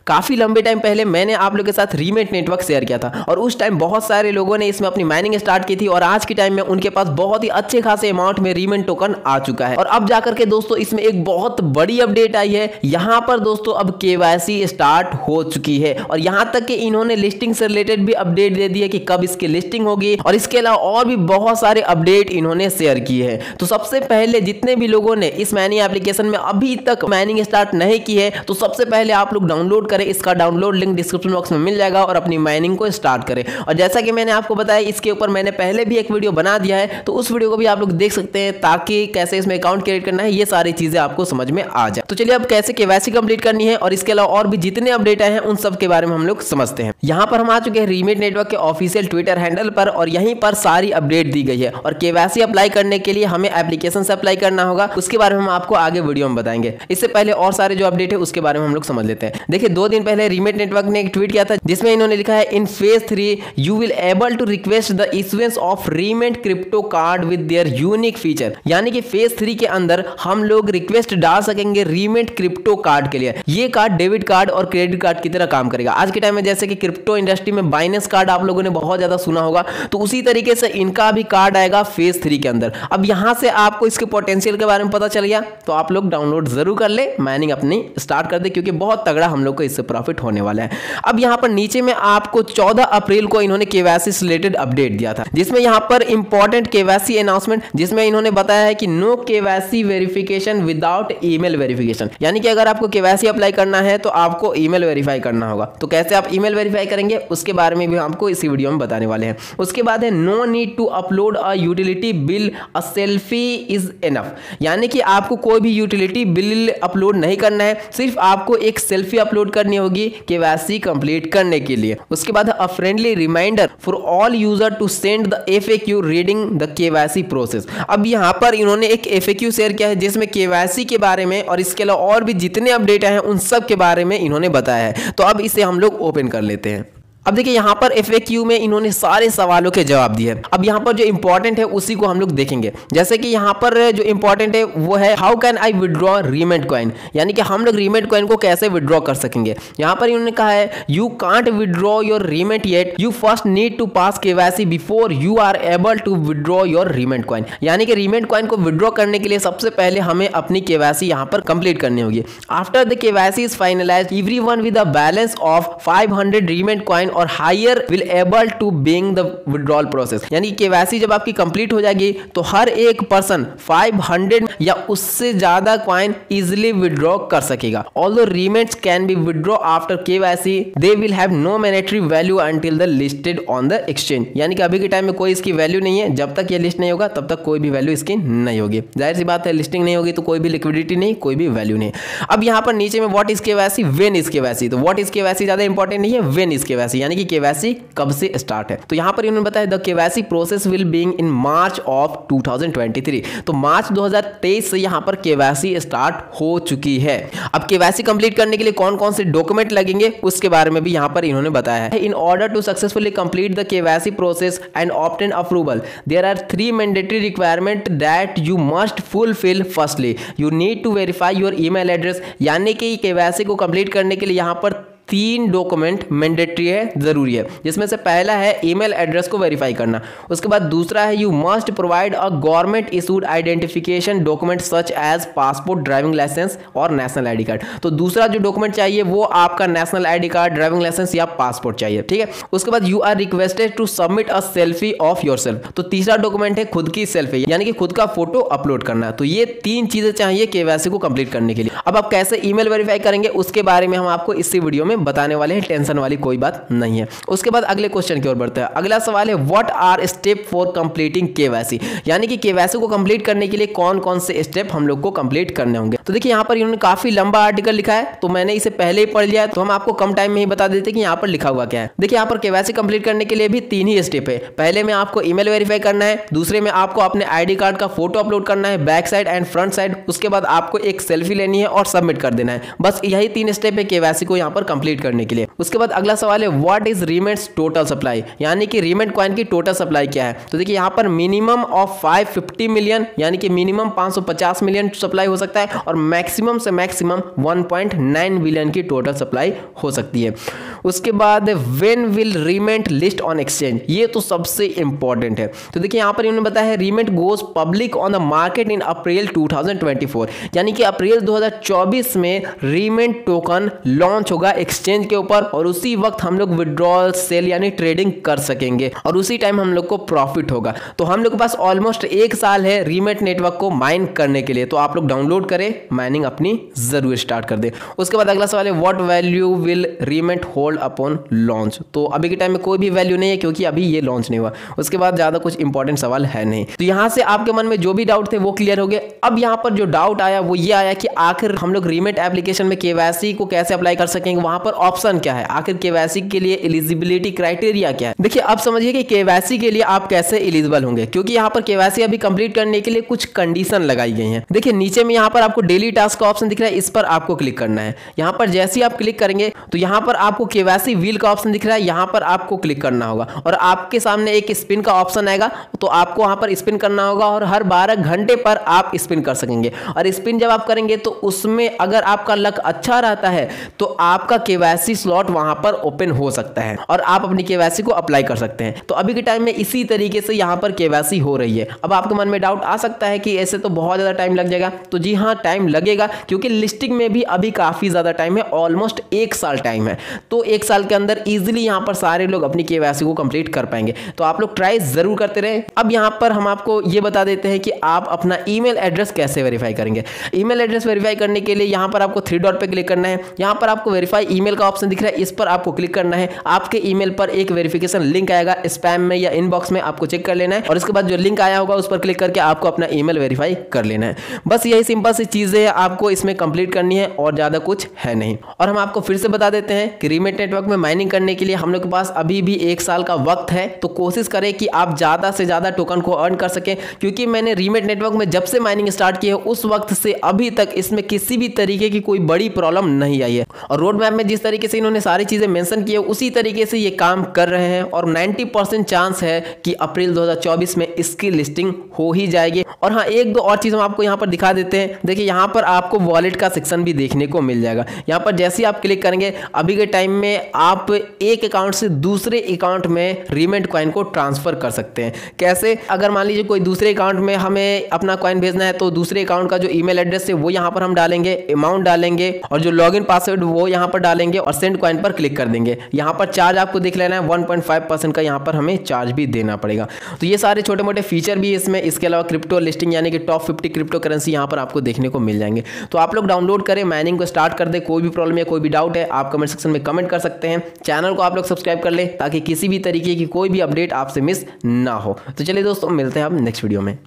काफी लंबे टाइम पहले मैंने आप लोगों के साथ रीमेट नेटवर्क शेयर किया था और उस टाइम बहुत सारे लोगों ने इसमें अपनी माइनिंग स्टार्ट की थी और आज के टाइम में उनके पास बहुत ही अच्छे खासे अमाउंट में रीमेट टोकन आ चुका है। और अब जाकर के दोस्तों इसमें एक बहुत बड़ी अपडेट आई है। यहां पर दोस्तों अब केवाईसी स्टार्ट हो चुकी है और यहां तक कि इन्होंने लिस्टिंग से रिलेटेड भी अपडेट दे दी है कि कब इसकी लिस्टिंग होगी और इसके अलावा और भी बहुत सारे अपडेट इन्होंने शेयर किए हैं। तो सबसे पहले जितने भी लोगों ने इस माइनिंग एप्लीकेशन में अभी तक माइनिंग स्टार्ट नहीं की है तो सबसे पहले आप लोग डाउनलोड करें। इसका डाउनलोड लिंक डिस्क्रिप्शन बॉक्स में मिल जाएगा और अपनी माइनिंग को स्टार्ट करें। और जैसा कि मैंने आपको बताया इसके ऊपर मैंने पहले भी एक वीडियो बना दिया है, तो उस वीडियो को भी आप लोग देख सकते हैं ताकि कैसे इसमें अकाउंट क्रिएट करना है ये सारी चीजें आपको समझ में आ जाए। तो चलिए अब कैसे केवाईसी कंप्लीट करनी है और इसके अलावा और भी जितने अपडेट आए हैं उन सब के बारे में हम लोग समझते हैं। यहाँ पर हम आ चुके हैं रीमेट नेटवर्क के ऑफिशियल ट्विटर हैंडल पर और यहीं पर सारी अपडेट दी गई है। और केवाईसी अप्लाई करने के लिए हमें एप्लीकेशन से अप्लाई करना होगा, उसके बारे में हम आपको आगे वीडियो में बताएंगे। इससे पहले और सारे जो अपडेट है उसके बारे में हम लोग समझ लेते हैं। देखिए 2 दिन पहले रीमेट नेटवर्क ने एक ट्वीट किया था जिसमें इन्होंने लिखा है in phase 3 you will able to request the issuance of Remit crypto card with their unique feature. यानी कि फेज 3 के अंदर हम लोग रिक्वेस्ट डाल सकेंगे रीमेट क्रिप्टो कार्ड के लिए। ये कार्ड डेबिट कार्ड और क्रेडिट कार्ड की तरह काम करेगा। आज के टाइम में जैसे कि क्रिप्टो इंडस्ट्री में बाइनेंस कार्ड आप लोगों ने बहुत ज्यादा सुना होगा, तो उसी तरीके से इनका भी कार्ड आएगा फेज 3 के अंदर। अब यहां से आपको इसके पोटेंशियल के बारे में पता चल गया तो आप लोग डाउनलोड जरूर कर ले, माइनिंग अपनी स्टार्ट कर दे क्योंकि बहुत तगड़ा हम लोग को इससे प्रॉफिट होने वाला है। अब यहां पर नीचे में आपको 14 अप्रैल को इन्होंने केवाईसी से रिलेटेड अपडेट दिया था जिसमें यहां पर इंपॉर्टेंट केवाईसी अनाउंसमेंट जिसमें इन्होंने बताया है कि no KYC verification without email verification. यानी कि अगर आपको केवाईसी अप्लाई करना है तो आपको ईमेल वेरीफाई करना होगा। तो कैसे आप ईमेल वेरीफाई करेंगे उसके बारे में भी आपको इसी वीडियो में बताने वाले हैं। उसके बाद है no need to upload a utility bill, a selfie is enough. यानी कि आपको कोई भी यूटिलिटी बिल अपलोड नहीं करना है, सिर्फ आपको एक सेल्फी अपलोड करनी होगी केवाईसी कंप्लीट करने के लिए। उसके बाद a friendly reminder for all user to send the FAQ reading the KYC process. अब यहां पर इन्होंने एक FAQ शेयर किया है जिसमें केवाईसी के बारे में और इसके अलावा और भी जितने अपडेट हैं उन सब के बारे में इन्होंने बताया है। तो अब इसे हम लोग ओपन कर लेते हैं। अब देखिए यहाँ पर FAQ में इन्होंने सारे सवालों के जवाब दिए। अब यहाँ पर जो इंपॉर्टेंट है उसी को हम लोग देखेंगे। जैसे कि यहाँ पर जो इंपॉर्टेंट है वो है how can I withdraw Remit coin, यानी कि हम लोग रीमेट कॉइन को कैसे विड्रॉ कर सकेंगे। यहाँ पर इन्होंने कहा है you can't withdraw your Remit yet, you first need to pass KYC before you are able to withdraw your Remit coin. यानी कि रीमेट कॉइन को विड्रॉ करने के लिए सबसे पहले हमें अपनी केवाईसी यहाँ पर कंप्लीट करनी होगी। After the KYC is finalised everyone with a balance of 500 Remit coin और हायर विल एबल टू बिंग द विड्रॉल प्रोसेस। यानी केवाईसी जब आपकी कंप्लीट हो जाएगी तो हर एक पर्सन 500 या उससे ज्यादा कॉइन इजिली विड्रॉ कर सकेगा। Although Remits can be withdraw after KYC they will have no monetary value until the listed on the exchange. यानी कि अभी के टाइम में कोई इसकी वैल्यू नहीं है, जब तक ये लिस्ट नहीं होगा तब तक कोई भी वैल्यू इसकी नहीं होगी। जाहिर सी बात है लिस्टिंग नहीं होगी तो कोई भी लिक्विडिटी नहीं, कोई भी वैल्यू नहीं। अब यहाँ पर नीचे में what is KYC, when is KYC. तो व्हाट इज केवाईसी ज्यादा इंपॉर्टेंट नहीं है, व्हेन इज केवाईसी यानी कि केवाईसी कब से स्टार्ट है। तो यहां पर इन्होंने बताया the KYC process will being in March of 2023। तो मार्च 2023 से यहां पर केवाईसी स्टार्ट हो चुकी है। अब केवाईसी कंप्लीट करने के लिए कौन कौन से डॉक्यूमेंट लगेंगे उसके बारे में भी यहां पर इन्होंने बताया है। In order to successfully complete the KYC process and obtain approval there are 3 mandatory requirement that you must fulfil. Firstly you need to verify your email address. यानी कि केवाईसी को कंप्लीट करने के लिए यहां पर 3 डॉक्यूमेंट मैंडेटरी है, जरूरी है, जिसमें से पहला है ईमेल एड्रेस को वेरीफाई करना। उसके बाद दूसरा है you must provide a government issued identification document such as passport, driving licence और नेशनल आईडी कार्ड। तो दूसरा जो डॉक्यूमेंट चाहिए वो आपका national ID card, driving licence या पासपोर्ट चाहिए, ठीक है। उसके बाद you are requested to submit a selfie of yourself. तो तीसरा डॉक्यूमेंट है खुद की सेल्फी यानी कि खुद का फोटो अपलोड करना। तो ये 3 चीजें चाहिए केवाईसी को कंप्लीट करने के लिए। अब आप कैसे ईमेल वेरीफाई करेंगे उसके बारे में हम आपको इसी वीडियो में बताने वाले हैं, टेंशन वाली कोई बात नहीं है। उसके बाद अगले क्वेश्चन की ओर बढ़ते हैं। अगला सवाल है what are step for completing KYC, यानी कि केवाईसी को कंप्लीट करने के लिए कौन कौन से स्टेप हम लोग को कंप्लीट करने होंगे। तो देखिए यहाँ पर इन्होंने काफी लंबा आर्टिकल लिखा है, तो मैंने इसे पहले ही पढ़ लिया है, तो हम आपको कम टाइम में ही बता देते कि यहाँ पर लिखा हुआ क्या है। देखिए यहाँ पर केवाईसी कंप्लीट करने के लिए भी 3 ही स्टेप है। पहले में आपको ईमेल वेरीफाई करना है, दूसरे में आपको अपने आईडी कार्ड का फोटो अपलोड करना है back side and front side, उसके बाद आपको एक सेल्फी लेनी है और सबमिट कर देना है। बस यही 3 स्टेप है केवाईसी को यहाँ पर कंप्लीट कंप्लीट करने के लिए। उसके बाद अगला सवाल है व्हाट इज रीमेंट्स टोटल सप्लाई, यानी कि रीमेंट कॉइन की टोटल सप्लाई क्या है। तो देखिए यहाँ पर मिनिमम ऑफ 550 मिलियन, यानी कि मिनिमम 550 मिलियन सप्लाई हो सकता है और मैक्सिमम से मैक्सिमम 1.9 बिलियन की टोटल सप्लाई हो सकती है। उसके बाद when will Remint list on exchange, ये तो सबसे इंपॉर्टेंट है। तो देखिए यहाँ पर इन्होंने बताया है Remint goes public on the market in April 2024, यानी कि अप्रैल 2024 में रीमेंट टोकन लॉन्च होगा एक्सचेंज के ऊपर और उसी वक्त हम लोग विड्रॉल सेल यानी ट्रेडिंग कर सकेंगे और उसी टाइम हम लोग को प्रॉफिट होगा। तो हम लोग के पास ऑलमोस्ट 1 साल है रीमेंट नेटवर्क को माइन करने के लिए, तो आप लोग डाउनलोड करें, माइनिंग अपनी जरूर स्टार्ट कर दे। उसके बाद अगला सवाल है what value will Remint hold upon launch. तो अभी के टाइम में कोई भी वैल्यू नहीं है क्योंकि अभी ये लॉन्च नहीं हुआ। उसके बाद ज्यादा कुछ इंपॉर्टेंट सवाल है नहीं। तो यहां से आपके मन में जो भी डाउट थे वो क्लियर हो गए। अब यहां पर जो डाउट आया वो ये आया कि आखिर हम लोग रीमेंट एप्लीकेशन में केवाईसी को कैसे अप्लाई कर सकेंगे, वहां पर ऑप्शन क्या है, आखिर केवाईसी के लिए एलिजिबिलिटी क्राइटेरिया क्या है। देखिए अब समझिए कि केवाईसी के लिए आप कैसे एलिजिबल होंगे, क्योंकि यहां पर केवाईसी अभी कंप्लीट करने के लिए कुछ कंडीशन लगाई गई हैं। देखिए नीचे में यहां पर आपको डेली टास्क का ऑप्शन दिख रहा है, इस पर आपको क्लिक करना है। यहां पर जैसे ही आप क्लिक करेंगे तो यहां पर आपको केवाईसी व्हील का ऑप्शन दिख रहा है, यहां पर आपको क्लिक करना होगा और आपके सामने एक स्पिन का ऑप्शन आएगा, तो आपको वहां पर स्पिन करना होगा और हर 12 घंटे पर आप स्पिन कर सकेंगे। और स्पिन जब आप करेंगे तो उसमें अगर आपका लक अच्छा रहता है तो आपका केवाईसी स्लॉट वहां पर ओपन हो सकता है और आप अपनी केवाईसी को अप्लाई कर सकते हैं। तो अभी के टाइम में इसी तरीके से यहां पर केवाईसी हो रही है। अब आपके मन में डाउट आ सकता है कि ऐसे तो बहुत ज्यादा टाइम लग जाएगा। तो जी हाँ, टाइम लगेगा क्योंकि लिस्टिंग में भी अभी काफी ज्यादा टाइम है, ऑलमोस्ट 1 साल टाइम है। तो 1 साल के अंदर इजीली यहां पर सारे लोग अपनी केवाईसी को कंप्लीट कर पाएंगे। तो आप लोग ट्राई जरूर करते रहे। अब यहां पर हम आपको ये बता देते हैं कि आप अपना ईमेल एड्रेस कैसे वेरीफाई करेंगे। ईमेल एड्रेस वेरीफाई करने के लिए यहां पर आपको 3 डॉट पे क्लिक करना है। यहां पर आपको वेरीफाई ईमेल का ऑप्शन दिख रहा है, इस पर आपको क्लिक करना है। आपके ईमेल पर एक वेरिफिकेशन लिंक आएगा, स्पैम में या इनबॉक्स में आपको चेक कर लेना है और उसके बाद जो लिंक आया होगा उस पर क्लिक करके आपको अपना ईमेल वेरीफाई कर लेना है। बस यही सिंपल सी चीजें आपको इसमें कंप्लीट करनी है और ज्यादा कुछ है नहीं। और हम आपको फिर से बता देते हैं कि रीमेंट नेटवर्क में माइनिंग करने के लिए हम लोग के पास अभी भी 1 साल का वक्त है। तो कोशिश करें कि आप ज्यादा से ज्यादा टोकन को अर्न कर सकें, क्योंकि मैंने रीमेंट नेटवर्क में जब से माइनिंग स्टार्ट की है उस वक्त से अभी तक इसमें किसी भी तरीके की कोई बड़ी प्रॉब्लम नहीं आई है। और रोड मैप में जिस तरीके से इन्होंने सारी चीजें मेंशन की है उसी तरीके से ये काम कर रहे हैं और 90% चांस है कि अप्रैल 2024 में इसकी लिस्टिंग हो ही जाएगी। और हाँ, 1-2 और चीज हम आपको यहाँ पर दिखा देते हैं। देखिए यहाँ पर आपको वॉलेट का सेक्शन भी देखने को मिल जाएगा। यहाँ पर जैसे ही आप क्लिक करेंगे अभी के टाइम में आप एक अकाउंट से दूसरे अकाउंट में रीमेंट कॉइन को ट्रांसफर कर सकते हैं। कैसे? अगर मान लीजिए कोई दूसरे अकाउंट में हमें अपना कॉइन भेजना है तो दूसरे अकाउंट का जो ईमेल एड्रेस है वो यहाँ पर हम डालेंगे, अमाउंट डालेंगे और जो लॉगिन पासवर्ड वो यहाँ पर डालेंगे और सेंड कॉइन पर क्लिक कर देंगे। यहाँ पर चार्ज आपको देख लेना है, 1.5% का यहाँ पर हमें चार्ज भी देना पड़ेगा। तो ये सारे छोटे मोटे फीचर भी इसमें, इसके अलावा क्रिप्टो लिस्टिंग यानी कि टॉप 50 क्रिप्टो करेंसी यहाँ पर आपको देखने को मिल जाएंगे। तो आप लोग डाउनलोड करें, माइनिंग को स्टार्ट कर दे। कोई भी प्रॉब्लम या कोई भी डाउट है आप कमेंट सेक्शन में कमेंट कर सकते हैं। चैनल को आप लोग सब्सक्राइब कर ले ताकि किसी भी तरीके की कोई भी अपडेट आपसे मिस ना हो। तो चलिए दोस्तों, मिलते हैं अब नेक्स्ट वीडियो में।